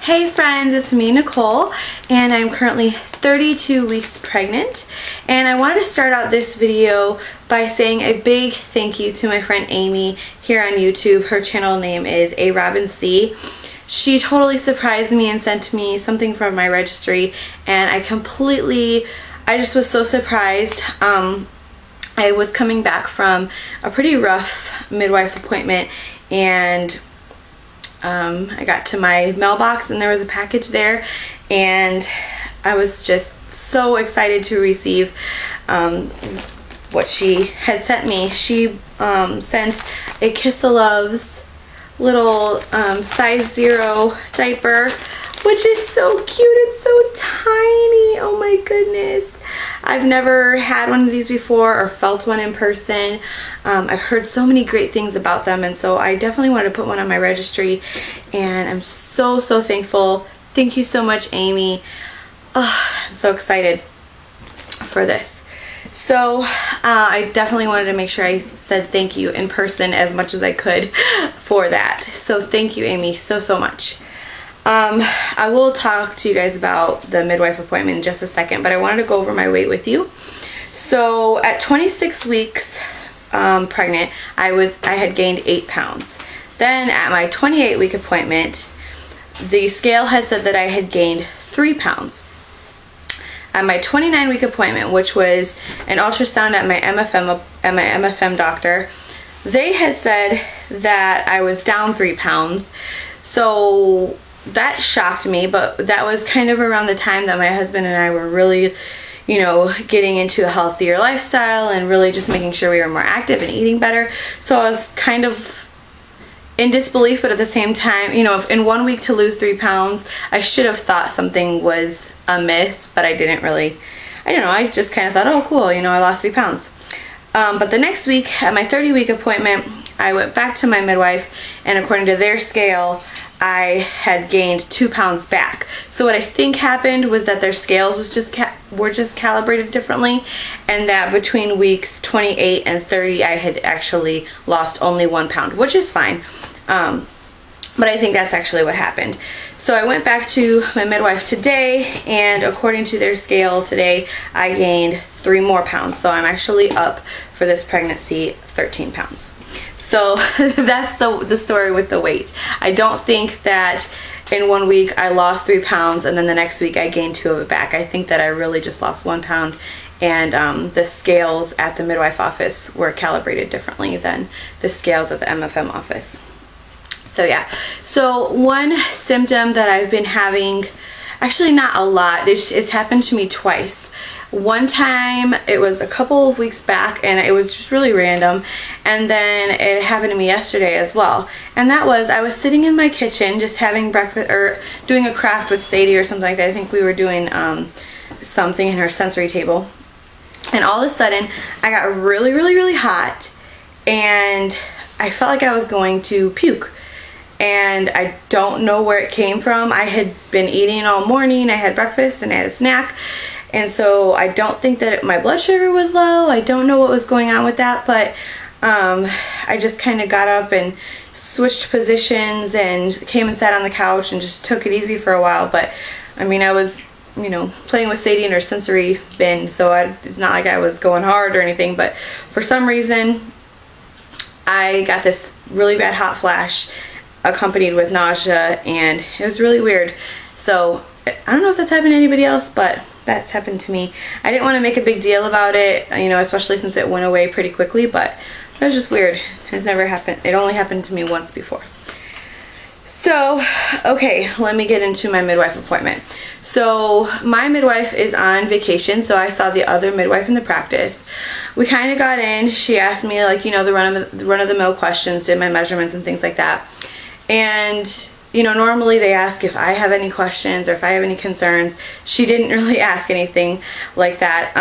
Hey friends, it's me, Nicole, and I'm currently 32 weeks pregnant, and I wanted to start out this video by saying a big thank you to my friend Amy here on YouTube. Her channel name is vbac. She totally surprised me and sent me something from my registry, and I just was so surprised. I was coming back from a pretty rough midwife appointment, and I got to my mailbox and there was a package there, and I was just so excited to receive what she had sent me. She sent a Kiss of Love's little size 0 diaper, which is so cute. It's so tiny. Oh my goodness. I've never had one of these before or felt one in person. I've heard so many great things about them, and so I definitely wanted to put one on my registry, and I'm so thankful. Thank you so much, Amy. I'm so excited for this. So I definitely wanted to make sure I said thank you in person as much as I could for that. So thank you, Amy, so much. I will talk to you guys about the midwife appointment in just a second, but I wanted to go over my weight with you. So at 26 weeks pregnant, I had gained 8 pounds. Then at my 28-week appointment, the scale had said that I had gained 3 pounds. At my 29-week appointment, which was an ultrasound at my MFM doctor, they had said that I was down 3 pounds. So that shocked me, but that was kind of around the time that my husband and I were really, getting into a healthier lifestyle and really just making sure we were more active and eating better. So I was kind of in disbelief, but at the same time, if in 1 week to lose 3 pounds, I should have thought something was amiss, but I didn't really. I don't know, I just kind of thought, oh cool, I lost 3 pounds. But the next week, at my 30-week appointment, I went back to my midwife, and according to their scale, I had gained 2 pounds back. So what I think happened was that their scales were just calibrated differently, and that between weeks 28 and 30 I had actually lost only 1 pound, which is fine. But I think that's actually what happened. So I went back to my midwife today, and according to their scale today, I gained 3 more pounds. So I'm actually up for this pregnancy 13 pounds. So that's the story with the weight. I don't think that in 1 week I lost 3 pounds and then the next week I gained 2 of it back. I think that I really just lost 1 pound, and the scales at the midwife office were calibrated differently than the scales at the MFM office. So yeah, so one symptom that I've been having, actually not a lot, it's happened to me twice. One time, it was a couple of weeks back, and it was just really random, and then it happened to me yesterday as well. And that was, I was sitting in my kitchen just having breakfast, or doing a craft with Sadie or something like that. I think we were doing something in her sensory table, and all of a sudden I got really hot, and I felt like I was going to puke. And I don't know where it came from. I had been eating all morning. I had breakfast and I had a snack, and so I don't think that my blood sugar was low. I don't know what was going on with that, but I just kind of got up and switched positions and came and sat on the couch and just took it easy for a while. But I mean, I was playing with Sadie in her sensory bin, so it's not like I was going hard or anything, but for some reason I got this really bad hot flash accompanied with nausea, and it was really weird. So I don't know if that's happened to anybody else, but that's happened to me. I didn't want to make a big deal about it, especially since it went away pretty quickly, but that was just weird. It's never happened. It only happened to me once before. So, okay, let me get into my midwife appointment. So my midwife is on vacation, so I saw the other midwife in the practice. We kind of got in. She asked me, the run-of-the-mill questions, did my measurements and things like that. And normally they ask if I have any questions or if I have any concerns. She didn't really ask anything like that,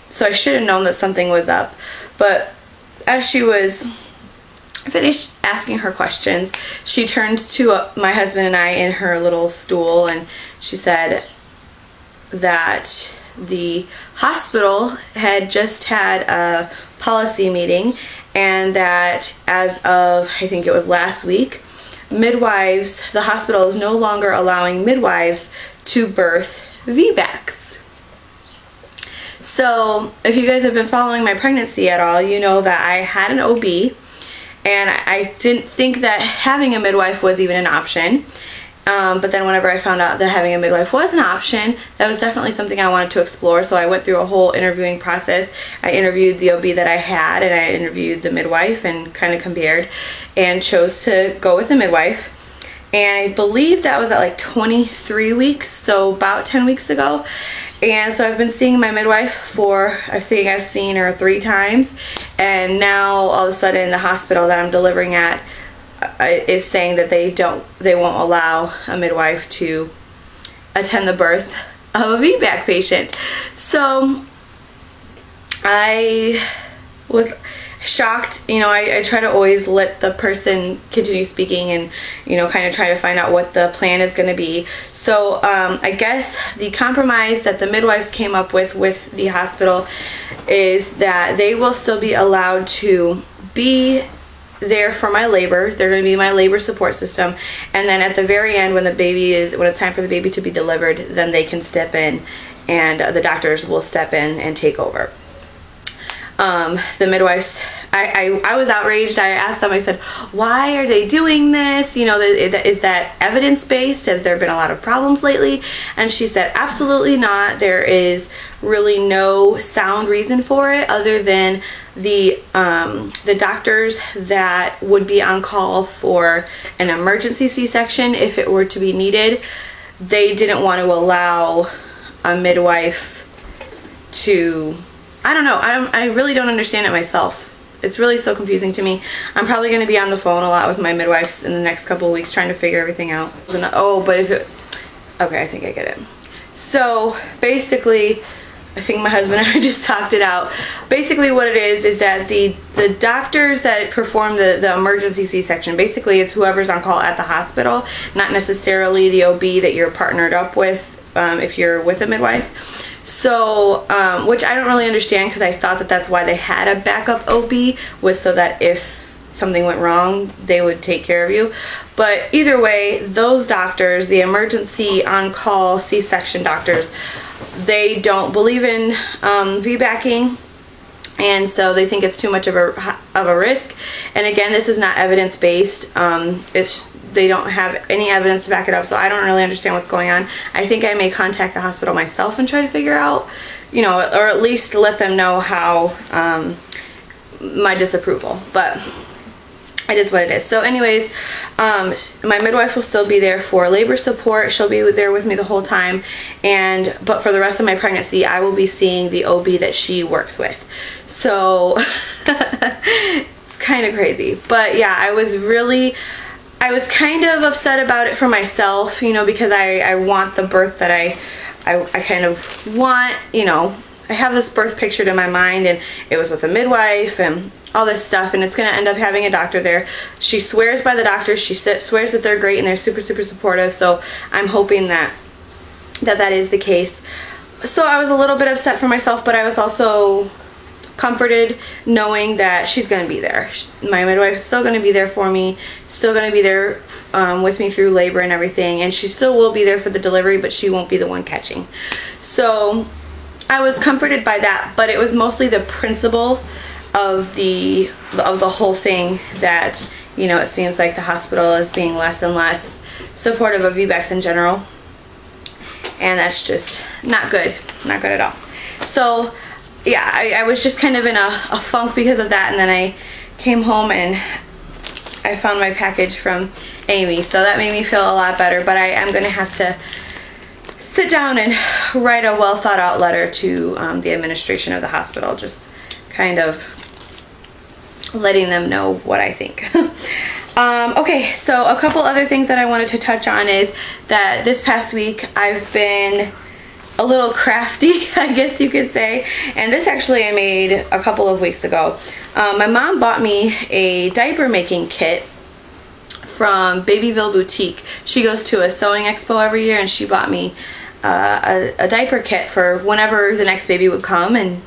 so I should have known that something was up. But as she was finished asking her questions, she turned to my husband and I in her little stool, and she said that the hospital had just had a policy meeting, and that as of, I think it was last week, midwives, the hospital is no longer allowing midwives to birth VBACs. So if you guys have been following my pregnancy at all, you know that I had an OB, and I didn't think that having a midwife was even an option. But then whenever I found out that having a midwife was an option, that was definitely something I wanted to explore. So I went through a whole interviewing process. I interviewed the OB that I had, and I interviewed the midwife and kind of compared and chose to go with the midwife. And I believe that was at like 23 weeks, so about 10 weeks ago. And so I've been seeing my midwife for, I think I've seen her 3 times. And now all of a sudden the hospital that I'm delivering at is saying that they won't allow a midwife to attend the birth of a VBAC patient. So I was shocked. You know, I try to always let the person continue speaking and, you know, kind of try to find out what the plan is going to be. So I guess the compromise that the midwives came up with the hospital is that they will still be allowed to be there for my labor. They're going to be my labor support system, and then at the very end, when it's time for the baby to be delivered, then they can step in, and the doctors will step in and take over. The midwives, I was outraged. I asked them, I said, why are they doing this? You know, is that evidence-based? Has there been a lot of problems lately? And she said, absolutely not. There is really no sound reason for it other than the doctors that would be on call for an emergency C-section if it were to be needed. They didn't want to allow a midwife to, I don't know, I really don't understand it myself. It's really so confusing to me. I'm probably going to be on the phone a lot with my midwives in the next couple of weeks trying to figure everything out. Oh, but okay, I think I get it. So basically, I think my husband and I just talked it out. Basically what it is that the doctors that perform the emergency C-section, basically it's whoever's on call at the hospital, not necessarily the OB that you're partnered up with if you're with a midwife. So, which I don't really understand, because I thought that that's why they had a backup OB, was so that if something went wrong, they would take care of you. But either way, those doctors, the emergency on-call C-section doctors, they don't believe in VBACing, and so they think it's too much of a risk. And again, this is not evidence-based. They don't have any evidence to back it up, so I don't really understand what's going on. I think I may contact the hospital myself and try to figure out, you know, or at least let them know how my disapproval. But it is what it is. So anyways, my midwife will still be there for labor support. She'll be there with me the whole time, but for the rest of my pregnancy, I will be seeing the OB that she works with. So it's kind of crazy. But yeah, I was kind of upset about it for myself, you know, because I want the birth that I kind of want, you know. I have this birth pictured in my mind, and it was with a midwife and all this stuff, and it's going to end up having a doctor there. She swears by the doctors. She swears that they're great and they're super, super supportive, so I'm hoping that is the case. So I was a little bit upset for myself, but I was also comforted knowing that she's going to be there. My midwife is still going to be there for me, still going to be there with me through labor and everything, and she still will be there for the delivery, but she won't be the one catching. So I was comforted by that, but it was mostly the principle of the whole thing that, you know, it seems like the hospital is being less and less supportive of VBACs in general, and that's just not good at all. So yeah, I was just kind of in a funk because of that, and then I came home and I found my package from Amy, so that made me feel a lot better. But I am going to have to sit down and write a well thought out letter to the administration of the hospital, just kind of letting them know what I think. Okay, so a couple other things that I wanted to touch on is that this past week I've been a little crafty, I guess you could say, and this actually I made a couple of weeks ago. My mom bought me a diaper making kit from Babyville Boutique. She goes to a sewing expo every year, and she bought me a diaper kit for whenever the next baby would come, and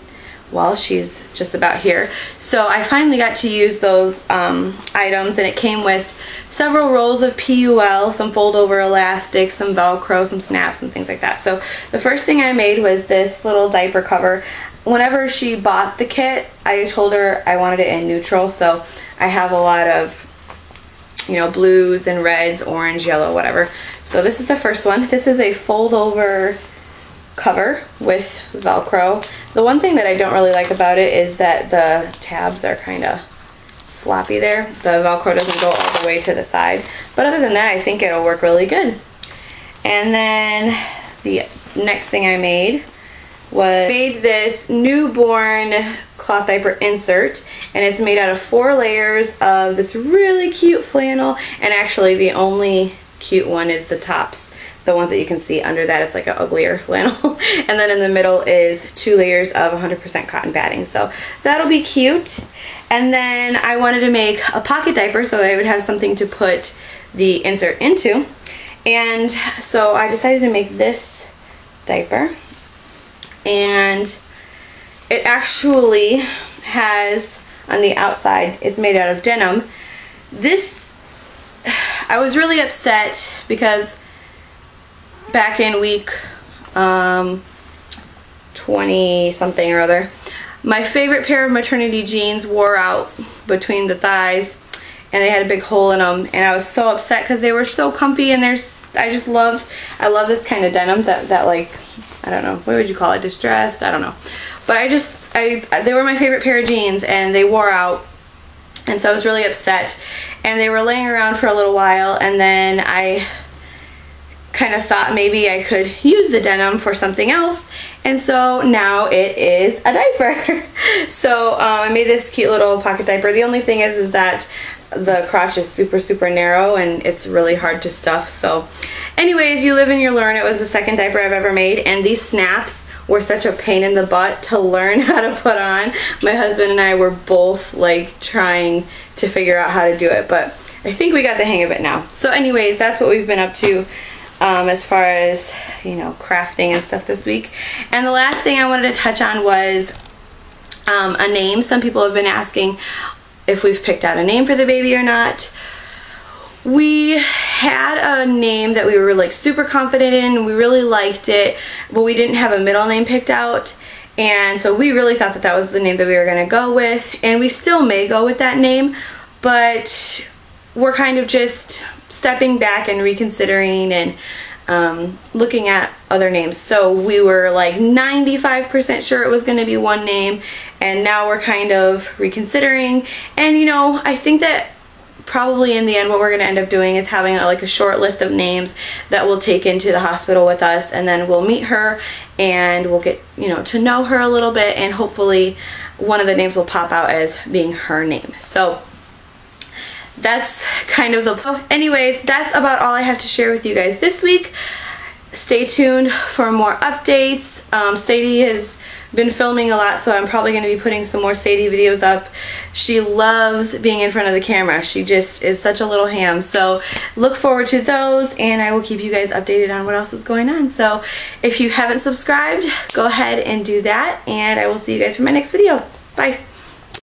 well, she's just about here. So I finally got to use those items, and it came with several rolls of PUL, some fold over elastics, some Velcro, some snaps and things like that. So the first thing I made was this little diaper cover. Whenever she bought the kit, I told her I wanted it in neutral, so I have a lot of, you know, blues and reds, orange, yellow, whatever. So this is the first one. This is a fold over cover with Velcro. The one thing that I don't really like about it is that the tabs are kind of floppy there. The Velcro doesn't go all the way to the side. But other than that, I think it'll work really good. And then the next thing I made was this newborn cloth diaper insert, and it's made out of 4 layers of this really cute flannel, and actually the only cute one is the tops, the ones that you can see. Under that it's like an uglier flannel. And then in the middle is 2 layers of 100% cotton batting, so that'll be cute. And then I wanted to make a pocket diaper so I would have something to put the insert into, and so I decided to make this diaper. And it actually has, on the outside, it's made out of denim. This, I was really upset because back in week 20 something or other, my favorite pair of maternity jeans wore out between the thighs, and they had a big hole in them, and I was so upset because they were so comfy, and I love this kind of denim that like, I don't know, what would you call it, distressed? I don't know. But they were my favorite pair of jeans, and they wore out, and so I was really upset. And they were laying around for a little while, and then I kind of thought maybe I could use the denim for something else, and so now it is a diaper. So I made this cute little pocket diaper. The only thing is that the crotch is super narrow and it's really hard to stuff. So anyways, you live and you learn. It was the second diaper I've ever made, and these snaps were such a pain in the butt to learn how to put on. My husband and I were both like trying to figure out how to do it, but I think we got the hang of it now. So anyways, that's what we've been up to as far as, you know, crafting and stuff this week. And the last thing I wanted to touch on was a name. Some people have been asking if we've picked out a name for the baby or not. We had a name that we were like super confident in. We really liked it, but we didn't have a middle name picked out. And so we really thought that that was the name that we were going to go with. And we still may go with that name, but we're kind of just stepping back and reconsidering and looking at other names. So we were like 95% sure it was going to be one name, and now we're kind of reconsidering. And you know, I think that probably in the end what we're going to end up doing is having like a short list of names that we'll take into the hospital with us, and then we'll meet her and we'll get, you know, to know her a little bit, and hopefully one of the names will pop out as being her name. So that's kind of the... Anyways, that's about all I have to share with you guys this week. Stay tuned for more updates. Sadie has been filming a lot, so I'm probably going to be putting some more Sadie videos up. She loves being in front of the camera. She just is such a little ham. So look forward to those, and I will keep you guys updated on what else is going on. So if you haven't subscribed, go ahead and do that, and I will see you guys for my next video. Bye.